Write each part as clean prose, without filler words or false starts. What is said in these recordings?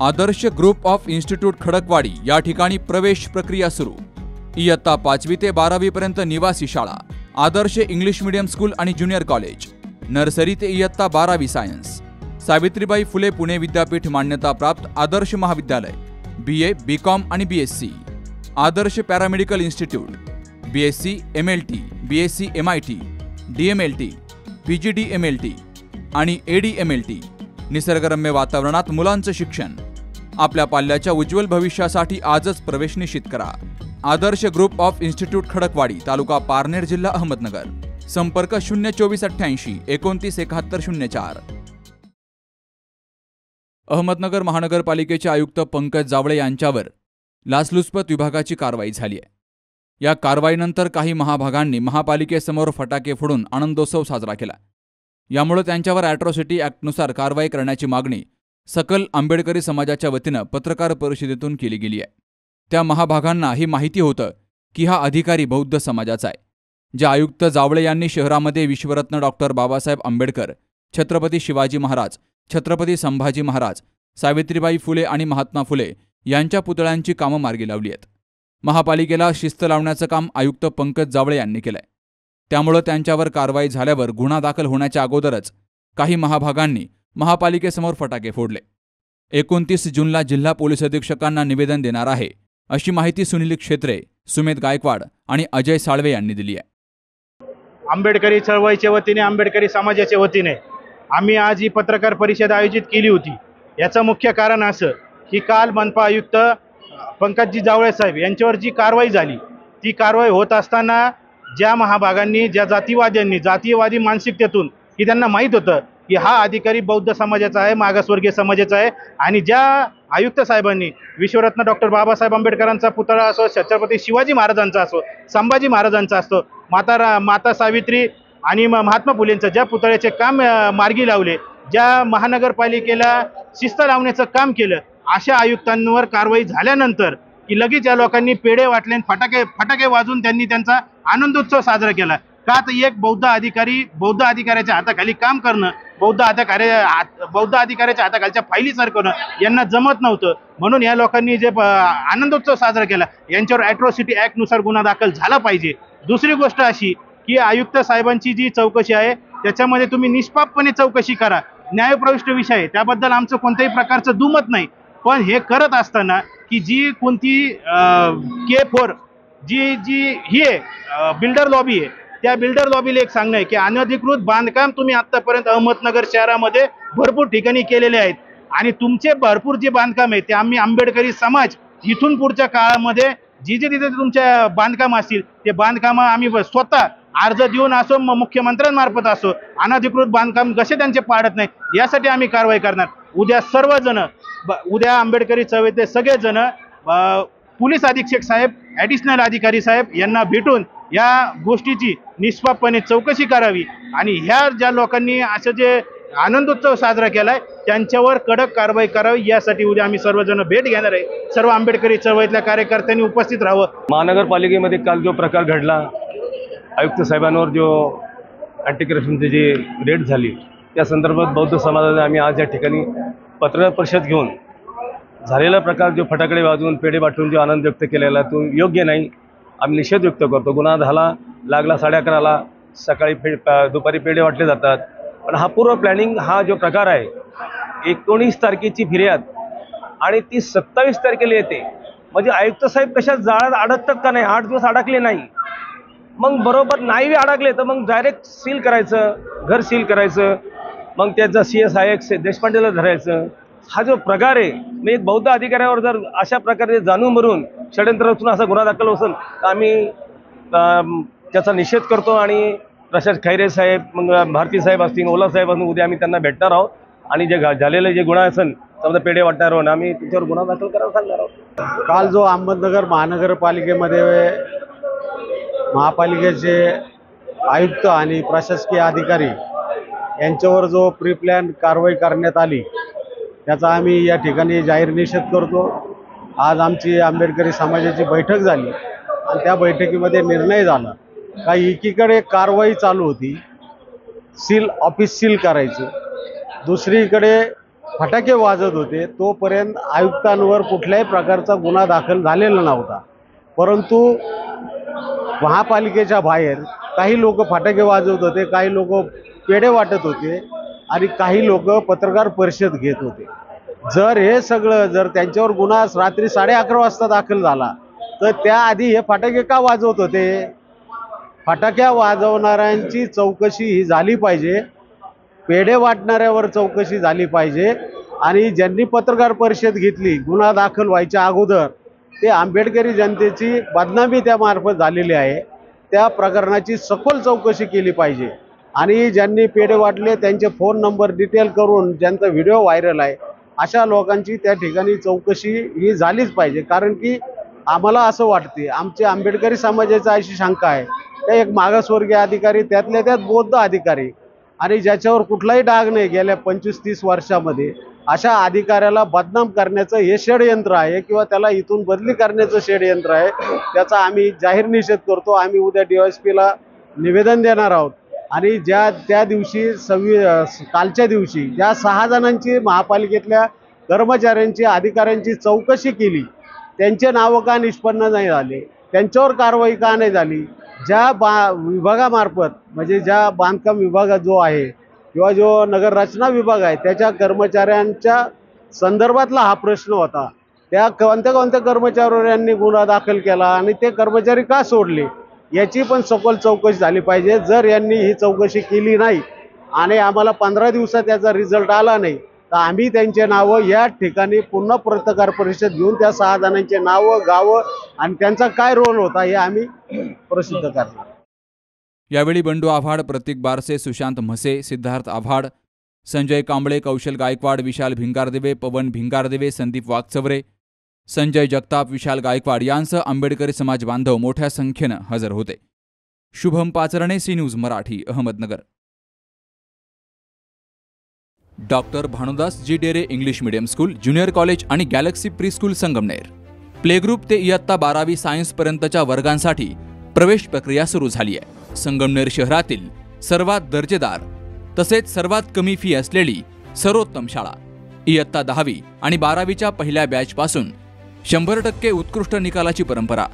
Adarsh group of institute Khadakwadi या ठिकाणी प्रवेश प्रक्रिया सुरू। इयत्ता 5वी ते 12वी पर्यंत निवासी शाळा, आदर्श इंग्लिश मीडियम स्कूल आणि ज्युनियर कॉलेज, नर्सरी ते इयत्ता 12वी सायन्स, सावित्रीबाई फुले पुणे विद्यापीठ मान्यता प्राप्त आदर्श महाविद्यालय, BA, BCom आणि BSc, Adarsh paramedical institute, BSc MLT, BSc MIT, DMLT, PGDMLT आणि ADMLT। निसर्गरम्य वातावरणात मुलांचं शिक्षण। आपल्या पाल्याच्या उज्ज्वल भविष्यासाठी आजच प्रवेश निश्चित करा। आदर्श ग्रुप ऑफ इन्स्टिट्यूट खडकवाडी, तालुका पारनेर, जिल्हा अहमदनगर। संपर्क 02488 29 71 04। अहमदनगर महानगरपालिकेचे आयुक्त पंकज जावळे यांच्यावर लाचलुचपत विभागाची कारवाई झाली आहे। या कारवाईनंतर काही महाभागांनी महापालिकेसमोर फटाके फोडून आनंदोत्सव साजरा केला। यामुळे त्यांच्यावर ॲट्रॉसिटी ॲक्टनुसार कारवाई करण्याची मागणी सकल आंबेडकरी समाजाच्या वतीनं पत्रकार परिषदेतून केली गेली आहे। त्या महाभागांना ही माहिती होतं की हा अधिकारी बौद्ध समाजाचा आहे। जे आयुक्त जावळे यांनी शहरामध्ये विश्वरत्न डॉक्टर बाबासाहेब आंबेडकर, छत्रपती शिवाजी महाराज, छत्रपती संभाजी महाराज, सावित्रीबाई फुले आणि महात्मा फुले यांच्या पुतळ्यांची कामं मार्गी लावली आहेत। महापालिकेला शिस्त लावण्याचं काम आयुक्त पंकज जावळे यांनी केलंय। त्यामुळे त्यांच्यावर कारवाई झाल्यावर गुन्हा दाखल होण्याच्या अगोदरच काही महाभागांनी महापालिकेसमोर फटाके फोडले। 29 जूनला जिल्हा पोलीस अधीक्षकांना निवेदन देणार आहे, अशी माहिती सुनील क्षेत्रे, सुमेध गायकवाड आणि अजय साळवे यांनी दिली आहे। आंबेडकरी चळवळीच्या वतीने, आंबेडकरी समाजाच्या वतीने आम्ही आज ही पत्रकार परिषद आयोजित केली होती। याचं मुख्य कारण असं की काल मनपा आयुक्त पंकजी जावळे साहेब यांच्यावर जी कारवाई झाली, ती कारवाई होत असताना ज्या महाभागांनी, ज्या जातीवाद्यांनी, जातीयवादी मानसिकतेतून की त्यांना माहीत होतं की हा अधिकारी बौद्ध समाजाचा आहे, मागासवर्गीय समाजाचा आहे, आणि ज्या आयुक्त साहेबांनी विश्वरत्न डॉक्टर बाबासाहेब आंबेडकरांचा पुतळा असो, छत्रपती शिवाजी महाराजांचा असो, संभाजी महाराजांचा असतो, माता सावित्री आणि महात्मा फुलेंचं ज्या पुतळ्याचे काम मार्गी लावले, ज्या महानगरपालिकेला शिस्त लावण्याचं काम केलं, अशा आयुक्तांवर कारवाई झाल्यानंतर की लगेच या लोकांनी पेढे वाटले, फटाके वाजवून त्यांनी त्यांचा आनंदोत्सव साजरा केला। का तर एक बौद्ध अधिकाऱ्याच्या हाताखाली काम करणं, बौद्ध अधिकाऱ्याच्या हाताखालच्या फायली सरकवणं यांना जमत नव्हतं। म्हणून या लोकांनी जे आनंदोत्सव साजरा केला, यांच्यावर ॲट्रॉसिटी ॲक्टनुसार गुन्हा दाखल झाला पाहिजे। दुसरी गोष्ट अशी की आयुक्त साहेबांची जी चौकशी आहे त्याच्यामध्ये तुम्ही निष्पापपणे चौकशी करा, न्यायप्रविष्ट विषय आहे, त्याबद्दल आमचं कोणत्याही प्रकारचं दुमत नाही। पण हे करत असताना की जी कोणती K4 जी ही आहे बिल्डर लॉबी आहे, त्या बिल्डर लॉबीला एक सांगणं आहे की अनधिकृत बांधकाम तुम्ही आत्तापर्यंत अहमदनगर शहरामध्ये भरपूर ठिकाणी केलेले आहेत, आणि तुमचे भरपूर जे बांधकाम आहे ते आम्ही आंबेडकरी समाज इथून पुढच्या काळामध्ये जिथे तिथे तुमच्या बांधकाम असतील ते बांधकाम आम्ही स्वतः अर्ज देऊन असो, मुख्यमंत्र्यांमार्फत असो, अनधिकृत बांधकाम कसे त्यांचे पाडत नाही यासाठी आम्ही कारवाई करणार। उद्या आंबेडकरी चळवळीतले सगळेजण पोलीस अधीक्षक साहेब, ॲडिशनल अधिकारी साहेब यांना भेटून या गोष्टीची निष्पापपणे चौकशी करावी, आणि ह्या ज्या लोकांनी असं जे आनंदोत्सव साजरा केलाय त्यांच्यावर कडक कारवाई करावी, यासाठी उद्या आम्ही सर्वजण भेट घेणार आहे। सर्व आंबेडकरी चळवळीतल्या कार्यकर्त्यांनी उपस्थित राहावं। महानगरपालिकेमध्ये काल जो प्रकार घडला, आयुक्त साहेबांवर जो अँटी करप्शनची जी रेड झाली, त्या संदर्भात बौद्ध समाजाने आम्ही आज या ठिकाणी पत्रकार परिषद घेऊन झालेला प्रकार, जो फटाकडे वाजवून पेढे वाटून जो आनंद व्यक्त केलेला तो योग्य नाही, आम्ही निषेध व्यक्त करतो। गुन्हा लागला 11:30ला, सकाळी दुपारी पेढे वाटले जातात, पण हा पूर्व प्लॅनिंग हा जो प्रकार आहे, 19 तारखेची फिर्याद आणि ती 27 तारखेला येते, म्हणजे आयुक्त साहेब कशा जाळ्यात अडकतात का नाही, 8 दिवस अडकले नाही, मग बरोबर नाही अडकले तर मग डायरेक्ट सील करायचं, घर सील करायचं, मग त्याचा CS देशपांडेला धरायचं। हा जो प्रकार आहे, मी एक बौद्ध अधिकाऱ्यावर जर अशा प्रकारे जाणून मरून षडयंत्र रचून असा गुन्हा दाखल असेल तर आम्ही त्याचा निषेध करतो, आणि प्रशासक खैरे साहेब, मग भारती साहेब असतील, ओला साहेब असतील, उद्या आम्ही त्यांना भेटणार आहोत, आणि जे झालेले जे गुन्हा असेल समजा पेढे वाटणार आहोत, आम्ही त्याच्यावर गुन्हा दाखल करायला सांगणार आहोत। काल जो अहमदनगर महानगरपालिकेमध्ये महापालिकेचे आयुक्त आणि प्रशासकीय अधिकारी यांच्यावर जो प्री प्लॅन कारवाई करण्यात आली, त्याचा आम्ही या ठिकाणी जाहीर निषेध करतो। आज आमची आंबेडकरी समाजाची बैठक झाली आणि त्या बैठकीमध्ये निर्णय झाला का एकीकडे कारवाई चालू होती, ऑफिस सील करायचं, दुसरीकडे फटाके वाजत होते तोपर्यंत आयुक्तांवर कुठल्याही प्रकारचा गुन्हा दाखल झालेला नव्हता. परंतु महापालिकेच्या बाहेर काही लोक फटाके वाजवत होते, काही लोक पेढे वाटत होते आणि काही लोक पत्रकार परिषद घेत होते. जर हे सगळं त्यांच्यावर गुन्हा रात्री 11:30 वाजता दाखल झाला तर त्याआधी हे फटाके का वाजवत होते? फटाक्या वाजवणाऱ्यांची चौकशी ही झाली पाहिजे, पेढे वाटणाऱ्यावर चौकशी झाली पाहिजे आणि ज्यांनी पत्रकार परिषद घेतली गुन्हा दाखल व्हायच्या अगोदर ते आंबेडकरी जनतेची बदनामी त्यामार्फत झालेली आहे, त्या प्रकरणाची सखोल चौकशी केली पाहिजे. आणि ज्यांनी पेढे वाटले त्यांचे फोन नंबर डिटेल करून ज्यांचा व्हिडिओ व्हायरल आहे अशा लोकांची त्या ठिकाणी चौकशी ही झालीच पाहिजे. कारण की आम्हाला असं वाटते, आमचे आंबेडकरी समाजाची अशी शंका आहे ते एक मागासवर्गीय अधिकारी, त्यातल्या त्यात बौद्ध अधिकारी आणि ज्याच्यावर कुठलाही डाग नाही गेल्या 25-30 वर्षामध्ये, अशा अधिकाऱ्याला बदनाम करण्याचं हे षडयंत्र आहे किंवा त्याला इथून बदली करण्याचं षडयंत्र आहे. त्याचा आम्ही जाहीर निषेध करतो. आम्ही उद्या DYSPला निवेदन देणार आहोत. आणि त्या दिवशी कालच्या दिवशी ज्या 6 जणांची महापालिकेतल्या कर्मचाऱ्यांची अधिकाऱ्यांची चौकशी केली त्यांचे नावं का निष्पन्न नाही झाले, त्यांच्यावर कारवाई का नाही झाली? ज्या विभागामार्फत म्हणजे ज्या बांधकाम विभाग जो आहे किंवा जो नगर रचना विभाग आहे त्याच्या कर्मचाऱ्यांच्या संदर्भातला हा प्रश्न होता. त्या कोणत्या कर्मचाऱ्यांवर यांनी गुन्हा दाखल केला आणि ते कर्मचारी का सोडले याची पण सखोल चौकशी झाली पाहिजे. जर यांनी ही चौकशी केली नाही आणि आम्हाला 15 दिवसात याचा रिझल्ट आला नाही तर आम्ही त्यांचे नावं या ठिकाणी पुन्हा पत्रकार परिषद घेऊन त्या 6 जणांचे नावं, गावं आणि त्यांचा काय रोल होता हे आम्ही प्रसिद्ध करणार. यावेळी बंडू आव्हाड, प्रतीक बारसे, सुशांत म्हसे, सिद्धार्थ आव्हाड, संजय कांबळे, कौशल गायकवाड, विशाल भिंगारदेवे, पवन भिंगारदेवे, संदीप वागचवरे, संजय जगताप, विशाल गायकवाड यांसह आंबेडकरी समाज बांधव मोठ्या संख्येनं हजर होते. Shubham Pacharne, C news Marathi, Ahmednagar. Doctor Bhanudas ji Dere English medium school, junior college आणि galaxy pre school Sangamner. Play group ते इयत्ता 12वी सायन्स पर्यंतच्या वर्गांसाठी प्रवेश प्रक्रिया सुरू झाली आहे. संगमनेर शहरातील सर्वात दर्जेदार तसेच सर्वात कमी फी असलेली सर्वोत्तम शाळा. इयत्ता 10वी आणि 12वीच्या पहिल्या बॅचपासून 100% उत्कृष्ट निकालाची परंपरा.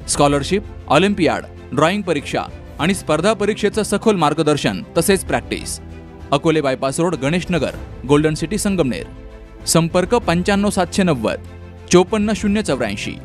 स्कॉलरशिप, ऑलिम्पियाड, ड्रॉइंग परीक्षा आणि स्पर्धा परीक्षेचं सखोल मार्गदर्शन तसेच practice. Akole bypass road, Ganeshnagar, golden city, Sangamner. संपर्क 95 790 54 084.